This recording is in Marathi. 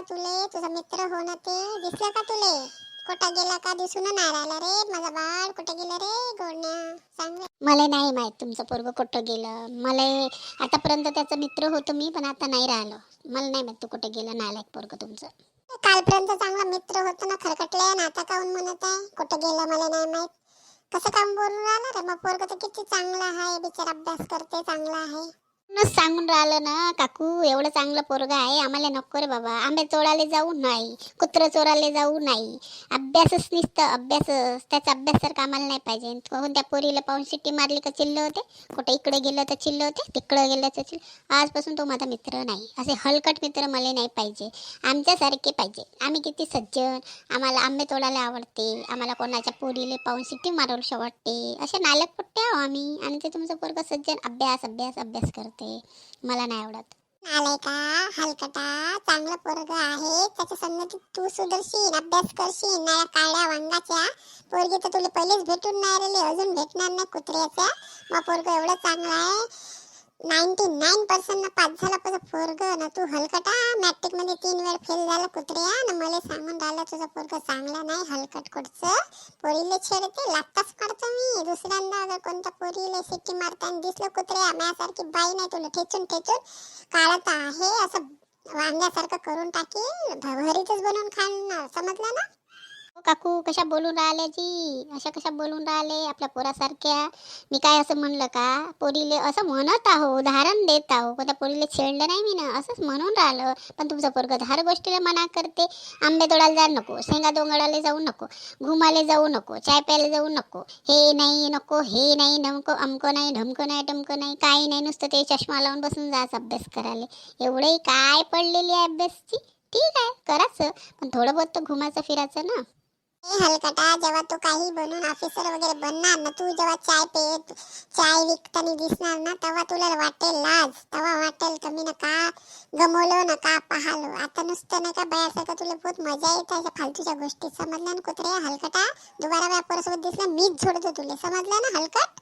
तुले? तुझा मित्र हो ना ते? दिसलं का तुले? कुठं गेला का? दिसून नाही राहिला रे माझा बाळ. कुठं गेलं रे गोडण्या? सांग रे. मला नाही माहित तुमचं पोरग कुठं गेलं. मला आतापर्यंत त्याचा मित्र होतो मी, पण आता नाही राहिलो. मला नाही माहित तू कुठं गेलं. नालायक पोरग तुमचं. कालपर्यंत चांगला मित्र होतो ना खरकटले, ना आता काऊन म्हणत आहे कुठं गेलं मला नाही माहित? कसं काम बोलून राहिलं रे? मग पोरग तर किती चांगला आहे, बिचारा अभ्यास करते, चांगला आहे. सांगून राहिलं ना काकू, एवढं चांगलं पोरगा आहे, आम्हाला नको रे बाबा. आंबे चोराले जाऊ नाही, कुत्र चोराले जाऊ नाही, अभ्यासच नुसतं अभ्यासच. त्याचा अभ्यास तर कामाला नाही पाहिजे. कोणत्या पोरीला पाहून शिट्टी मारली का चिल्ल होते, कुठे इकडे गेलं तर चिल्ल होते, तिकडे गेलं तर चिल्ल. आजपासून तो माझा मित्र नाही. असे हलकट मित्र मला नाही पाहिजे, आमच्यासारखे पाहिजे. आम्ही किती सज्जन, आम्हाला आंबे तोडायला आवडते, आम्हाला कोणाच्या पोरीले पाहून शिट्टी मारायला वाटते. असे नालक पट्टे आहो आम्ही. आणि ते तुमचं पोरगा सज्जन अभ्यास अभ्यास अभ्यास करते, मला नाही आवडत. आलाय का हलकटा? चांगलं पोरग आहे, त्याच्या संगतीत तू सुधरशील, अभ्यास करशील. नाही काळ्या वांगाच्या पोरगी तर तुला पहिलेच भेटून नाही राहिले, अजून भेटणार नाही कुत्र्याच्या. मग पोरग एवढं चांगलं आहे, 99% पास झाला पोरग ना. तू हलकटा मॅट्रिक मध्ये 3 वेळ फेल झाला कुत्र्या ना. मला सांगून राहिला तुझा पोरग चांगला नाही, हलकट कुठचं. पोरीले छेडते, लागताच काढतो मी. दुसऱ्यांदा अगर कोणत्या पोरीले सिटी मारताना दिसलं कुत्र्या, माझ्यासारखी बाई नाही तुला ठेचून ठेचून काढत आहे. असं वांग्यासारखं करून टाकील, भरीतच बनवून खाणार, समजलं ना? काकू कशा बोलून राहिल्या जी? अशा कशा बोलून राहिले आपल्या पोरासारख्या? मी काय असं म्हणलं का? पोरीले असं म्हणत आहो, उदाहरण देत आहो. कोणत्या पोरीले छेडलं नाही मी ना, असंच म्हणून राहिलं. पण तुमचं पोरगं हर गोष्टीला मना करते. आंबे तोडायला जाऊ नको, शेंगा डोंगराला जाऊ नको, घुमाले जाऊ नको, चाय प्यायला जाऊ नको, हे नाही नको, हे नाही नको, अमको नाही, ढमको नाही, टमको नाही, काही नाही. नुसतं ते चष्मा लावून बसून जायचं अभ्यास करायला. एवढंही काय पडलेली आहे अभ्यासची? ठीक आहे करायचं, पण थोडं बहुत तर घुमायचं फिरायचं ना. हलकटा, जेव्हा तू काही बनून ऑफिसर वगैरे बनणार ना, तू जेव्हा चाय विकताना दिसणार ना, तेव्हा तुला वाटेल लाज. तेव्हा वाटेल कमी ना का गमवलो ना का पाहलो. आता नुसतं नाही का बायासारखं तुला बहुत मजा येत आहे फालतूच्या गोष्टी. समजलं ना कुत्रे हलकटा? दुबारा व्यापारासोबत दिसला मीच झोडतो तुला, समजलं ना हलकट?